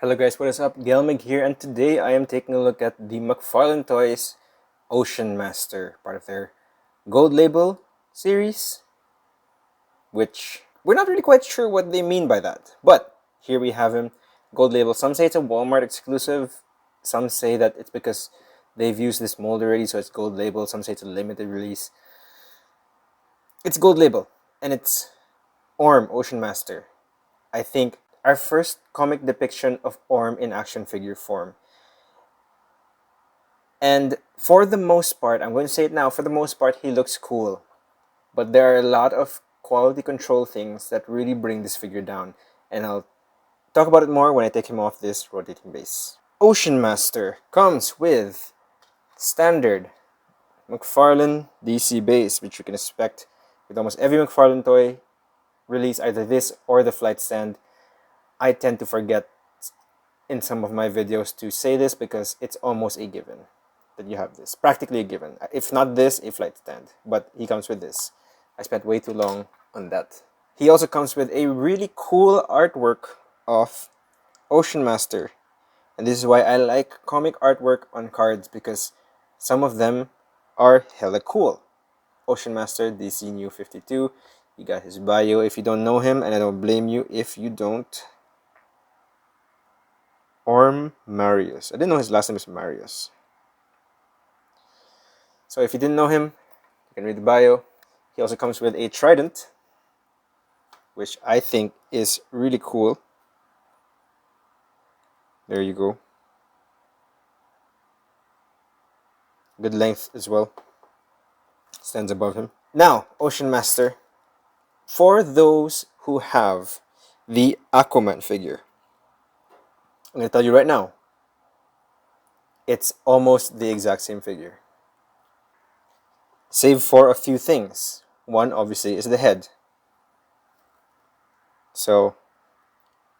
Hello guys, what is up? Gelmig here, and today I am taking a look at the Mcfarlane Toys Ocean Master, part of their Gold Label series, which we're not really quite sure what they mean by that. But here we have him, Gold Label. Some say it's a Walmart exclusive, some say that it's because they've used this mold already, so it's Gold Label. Some say it's a limited release. It's Gold Label, and it's Orm, Ocean Master. I think our first comic depiction of Orm in action figure form. And for the most part, I'm going to say it now, for the most part, he looks cool. But there are a lot of quality control things that really bring this figure down. And I'll talk about it more when I take him off this rotating base. Ocean Master comes with standard Mcfarlane DC base, which you can expect with almost every Mcfarlane toy release, either this or the flight stand. I tend to forget in some of my videos to say this because it's almost a given that you have this. Practically a given. If not this, a flight stand. But he comes with this. I spent way too long on that. He also comes with a really cool artwork of Ocean Master. And this is why I like comic artwork on cards, because some of them are hella cool. Ocean Master, DC New 52. You got his bio if you don't know him, and I don't blame you if you don't. Orm Marius. I didn't know his last name is Marius. So if you didn't know him, you can read the bio. He also comes with a trident, which I think is really cool. There you go. Good length as well. Stands above him. Now, Ocean Master. For those who have the Aquaman figure, I'm going to tell you right now, it's almost the exact same figure. Save for a few things. One, obviously, is the head. So,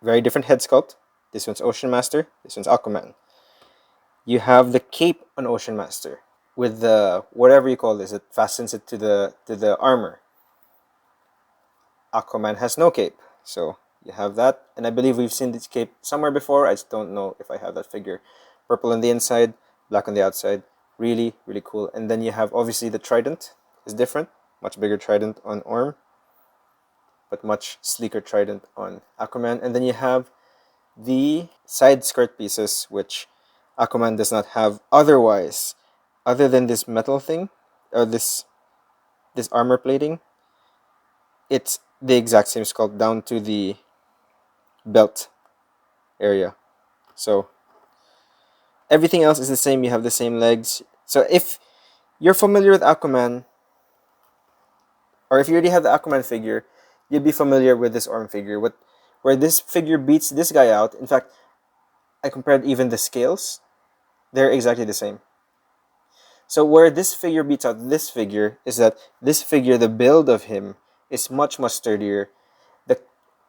very different head sculpt. This one's Ocean Master, this one's Aquaman. You have the cape on Ocean Master with the whatever you call this, it fastens it to the armor. Aquaman has no cape, so you have that. And I believe we've seen this cape somewhere before. I just don't know if I have that figure. Purple on the inside, black on the outside. Really, really cool. And then you have obviously the trident is different. Much bigger trident on Orm, but much sleeker trident on Aquaman. And then you have the side skirt pieces, which Aquaman does not have otherwise, other than this metal thing, or this armor plating. It's the exact same sculpt down to the belt area. So everything else is the same. You have the same legs. So if you're familiar with Aquaman, or if you already have the Aquaman figure, you'd be familiar with this Orm figure. Where this figure beats this guy out. In fact, I compared even the scales. They're exactly the same. So where this figure beats out this figure is that this figure, the build of him, is much, much sturdier. The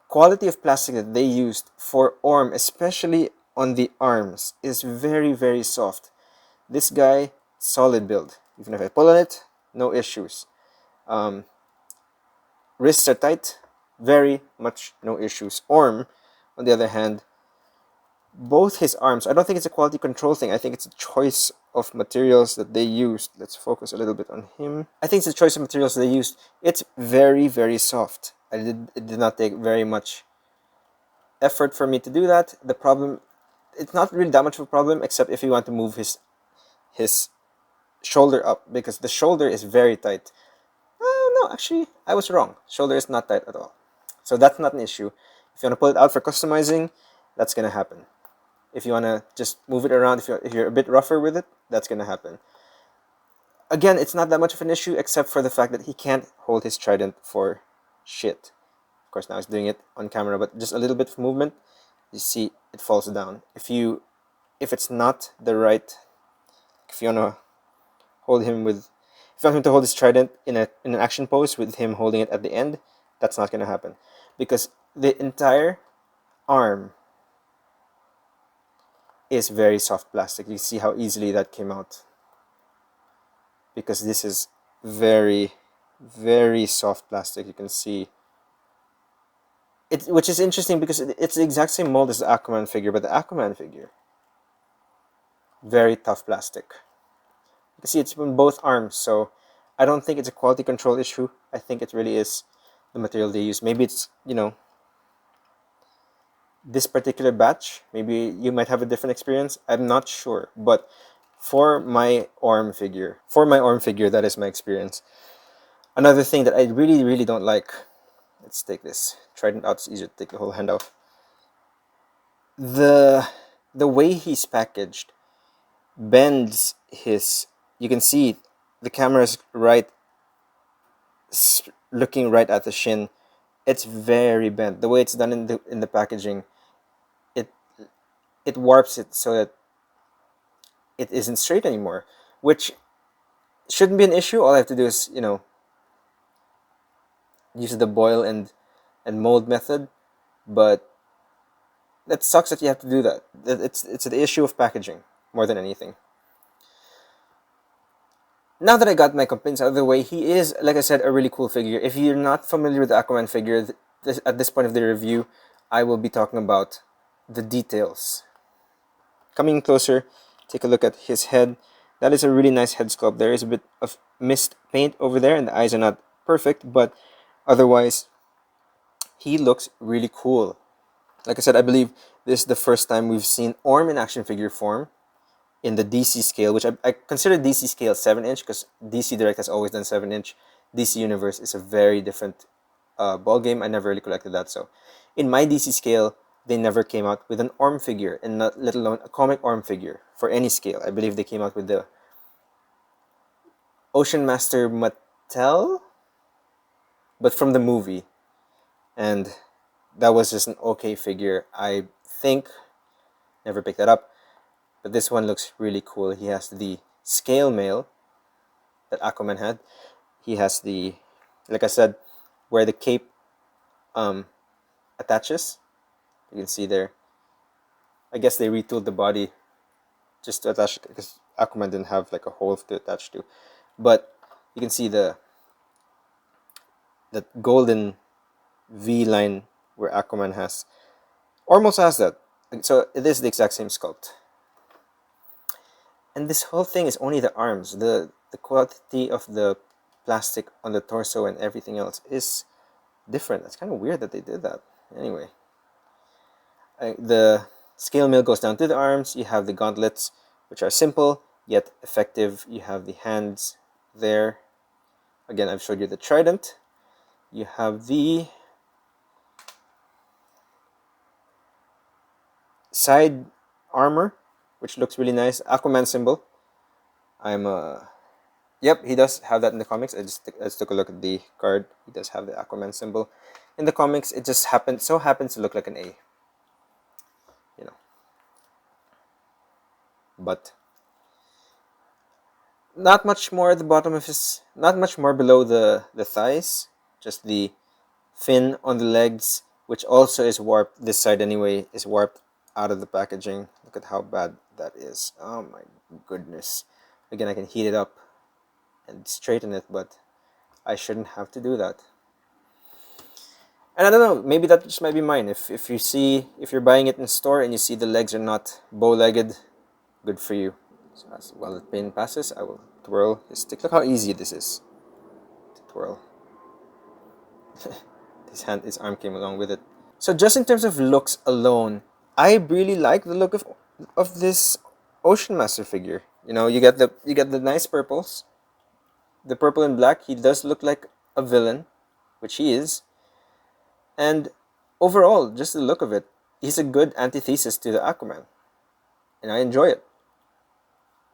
quality of plastic that they used for Orm, especially on the arms, is very, very soft. This guy, solid build. Even if I pull on it, no issues. Wrists are tight, very much no issues. Orm, on the other hand, both his arms, I don't think it's a quality control thing. I think it's a choice of materials that they used. Let's focus a little bit on him. I think it's a choice of materials that they used. It's very, very soft. It did not take very much effort for me to do that. The problem, it's not really that much of a problem, except if you want to move his shoulder up, because the shoulder is very tight. No, actually, I was wrong. Shoulder is not tight at all. So that's not an issue. If you want to pull it out for customizing, that's going to happen. If you want to just move it around, if you're a bit rougher with it, that's going to happen. Again, it's not that much of an issue, except for the fact that he can't hold his trident for shit. Of course, now he's doing it on camera, but just a little bit of movement, you see it falls down. If it's not the right, if you want to hold him with, if you want him to hold his trident in an action pose with him holding it at the end, that's not going to happen, because the entire arm is very soft plastic. You see how easily that came out, because this is very, very soft plastic. You can see which is interesting because it's the exact same mold as the Aquaman figure, but the Aquaman figure, very tough plastic. You can see it's on both arms, so I don't think it's a quality control issue. I think it really is the material they use. Maybe it's, this particular batch. Maybe you might have a different experience. I'm not sure, but for my Orm figure, that is my experience. Another thing that I really, really don't like. Let's take this trident out. It's easier to take the whole hand off. The way he's packaged bends his. You can see the camera is looking right at the shin. It's very bent. The way it's done in the packaging, it warps it so that it isn't straight anymore, which shouldn't be an issue. All I have to do is, use the boil and mold method, but that sucks that you have to do that. It's the issue of packaging more than anything. Now that I got my complaints out of the way, he is, like I said, a really cool figure. If you're not familiar with the Aquaman figure, at this point of the review, I will be talking about the details. Coming closer, take a look at his head. That is a really nice head sculpt. There is a bit of mist paint over there, and the eyes are not perfect, but otherwise, he looks really cool. Like I said, I believe this is the first time we've seen Orm in action figure form in the DC scale, which I consider DC scale 7-inch because DC Direct has always done 7-inch. DC Universe is a very different ball game. I never really collected that. So in my DC scale, they never came out with an Orm figure, and not, let alone a comic Orm figure for any scale. I believe they came out with the Ocean Master Mattel, but from the movie. And that was just an okay figure. I think, never picked that up. But this one looks really cool. He has the scale mail that Aquaman had. He has the, like I said, where the cape attaches. You can see there. I guess they retooled the body just to attach it because Aquaman didn't have like a hole to attach to. But you can see that golden V line where Aquaman has. Almost has that. So it is the exact same sculpt. And this whole thing is only the arms. The quality of the plastic on the torso and everything else is different. It's kind of weird that they did that. Anyway, the scale mill goes down to the arms. You have the gauntlets, which are simple yet effective. You have the hands there. Again, I've showed you the trident. You have the side armor, which looks really nice. Aquaman symbol. Yep, he does have that in the comics. I just took a look at the card. He does have the Aquaman symbol. In the comics, it just happens to look like an A. But not much more at the bottom of his, not much more below the thighs. Just the fin on the legs, which also is warped. This side anyway is warped out of the packaging. Look at how bad that is. Oh my goodness. Again, I can heat it up and straighten it, but I shouldn't have to do that. And I don't know, maybe that just might be mine. If you're buying it in store and you see the legs are not bow-legged, good for you. So as while the pain passes, I will twirl his stick. Look how easy this is to twirl. His arm came along with it. So just in terms of looks alone, I really like the look of this Ocean Master figure. You get the nice purples. The purple and black, he does look like a villain, which he is. And overall, just the look of it, he's a good antithesis to the Aquaman. And I enjoy it.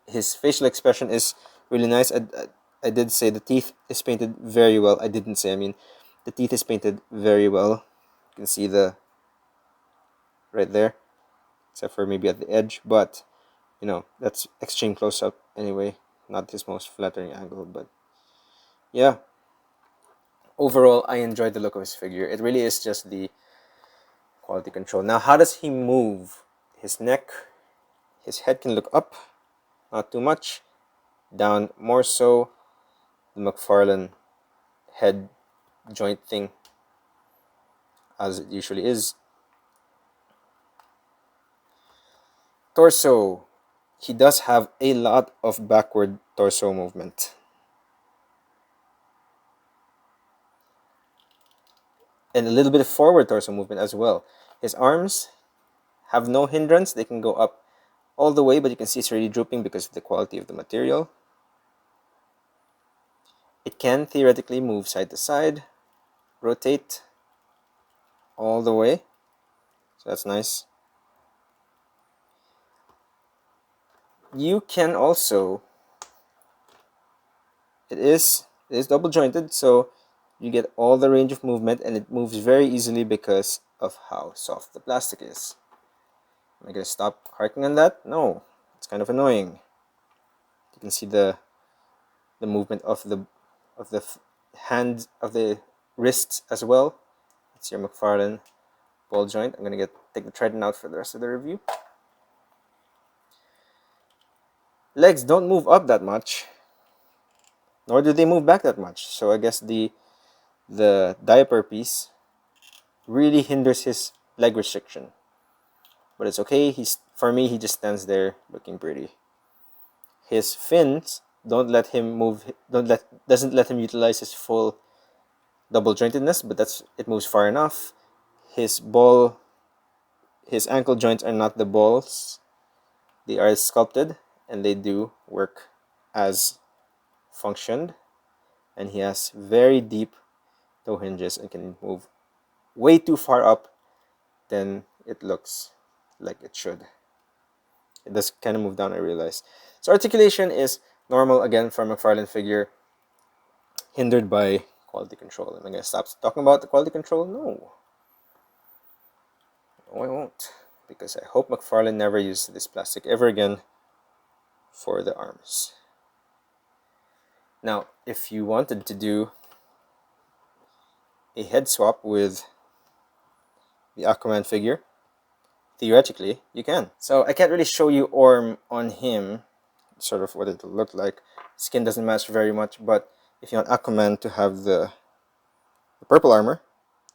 His facial expression is really nice. I did say the teeth is painted very well. I didn't say, the teeth is painted very well. You can see right there, except for maybe at the edge, but that's extreme close-up anyway, not his most flattering angle. But yeah, overall, I enjoyed the look of his figure. It really is just the quality control. Now, how does he move? His neck, his head can look up, not too much, down more so. The Mcfarlane head joint thing. as it usually is. Torso. He does have a lot of backward torso movement. And a little bit of forward torso movement as well. His arms have no hindrance. They can go up all the way, but you can see it's already drooping because of the quality of the material. It can theoretically move side to side, rotate all the way. So that's nice. You can also, it is double jointed, so you get all the range of movement, and it moves very easily because of how soft the plastic is. Am I going to stop harking on that? No, it's kind of annoying. You can see the movement of the hand, of the wrists as well. It's your Mcfarlane ball joint. I'm going to take the trident out for the rest of the review. Legs don't move up that much, nor do they move back that much. So I guess the diaper piece really hinders his leg restriction. But it's okay. For me, he just stands there looking pretty. His fins doesn't let him utilize his full double jointedness, but it moves far enough. His ankle joints are not the balls. They are sculpted, and they do work as functioned. And he has very deep toe hinges and can move way too far up than it looks like it should. It does kind of move down, I realize. So articulation is normal again for a Mcfarlane figure, hindered by quality control. Am I going to stop talking about the quality control? No, I won't, because I hope Mcfarlane never uses this plastic ever again for the arms. Now, if you wanted to do a head swap with the Aquaman figure, theoretically, you can. So I can't really show you Orm on him, sort of what it'll look like. Skin doesn't match very much, but if you want Aquaman to have the purple armor,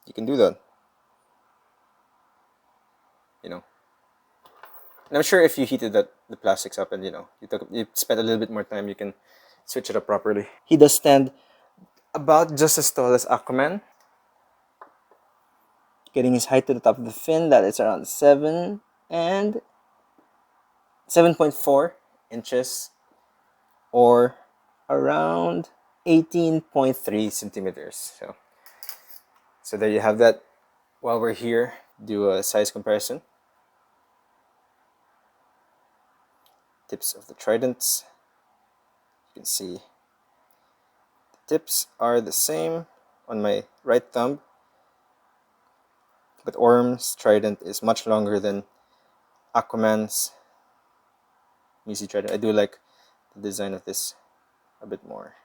you can do that. And I'm sure if you heated the plastics up and you spent a little bit more time, you can switch it up properly. He does stand about just as tall as Aquaman, getting his height to the top of the fin. That is around 7.4 inches, or around 18.3 centimeters. So there you have that. While we're here, do a size comparison. Tips of the tridents. You can see the tips are the same on my right thumb, but Orm's trident is much longer than Aquaman's Misi trident. I do like the design of this a bit more,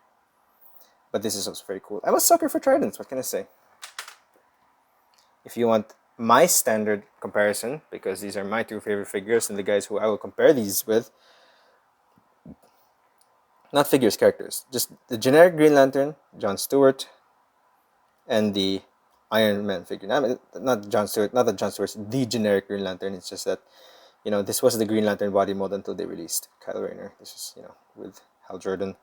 but this is also very cool. I'm a sucker for tridents, what can I say? If you want my standard comparison, because these are my two favorite figures and the guys who I will compare these with, not figures, characters, just the generic Green Lantern, John Stewart, and the Iron Man figure. Not John Stewart, not that John Stewart's the generic Green Lantern. It's just that, this was the Green Lantern body mold until they released Kyle Rayner. This is, with Hal Jordan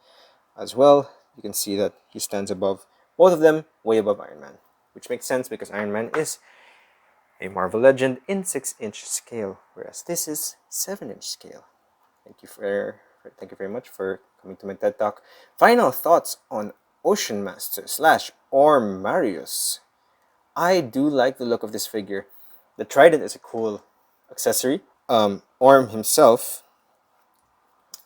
as well. You can see that he stands above, both of them, way above Iron Man, which makes sense because Iron Man is a Marvel Legend in 6-inch scale, whereas this is 7-inch scale. Thank you very much for coming to my TED Talk. Final thoughts on Ocean Master / Orm Marius. I do like the look of this figure. The trident is a cool accessory. Orm himself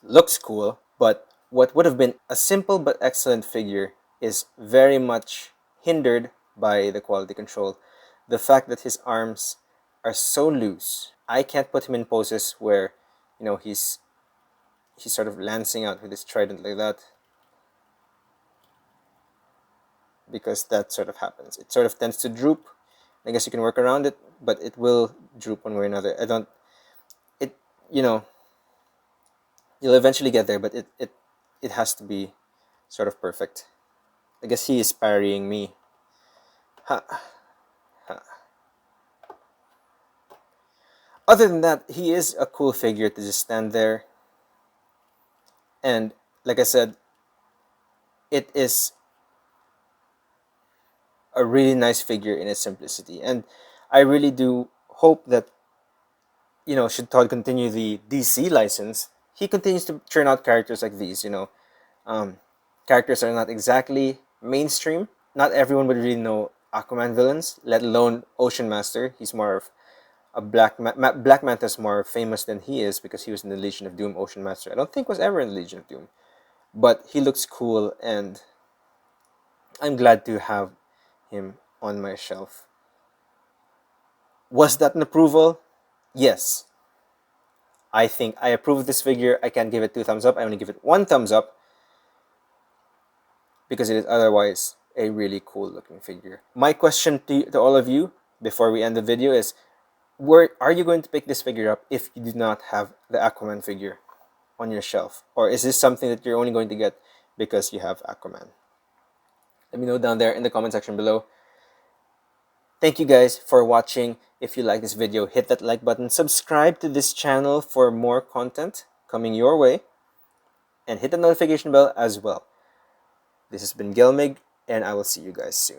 looks cool, but what would have been a simple but excellent figure is very much hindered by the quality control. The fact that his arms are so loose, I can't put him in poses where, he's sort of lancing out with his trident like that, because that sort of happens. It sort of tends to droop. I guess you can work around it, but it will droop one way or another. You'll eventually get there, but it has to be sort of perfect. I guess he is parrying me. Ha. Ha. Other than that, he is a cool figure to just stand there. And like I said, it is a really nice figure in its simplicity. And I really do hope that, should Todd continue the DC license, he continues to churn out characters like these. Characters are not exactly mainstream. Not everyone would really know Aquaman villains, let alone Ocean Master. He's more of a Black Manta's more famous than he is because he was in the Legion of Doom. Ocean Master, I don't think, was ever in the Legion of Doom, but he looks cool, and I'm glad to have him on my shelf. Was that an approval? Yes. I think I approve this figure. I can't give it 2 thumbs up. I only give it 1 thumbs up because it is otherwise a really cool looking figure. My question to all of you before we end the video is, where are you going to pick this figure up if you do not have the Aquaman figure on your shelf? Or is this something that you're only going to get because you have Aquaman? Let me know down there in the comment section below. Thank you guys for watching. If you like this video, hit that like button, subscribe to this channel for more content coming your way, and hit the notification bell as well. This has been Gelmig, and I will see you guys soon.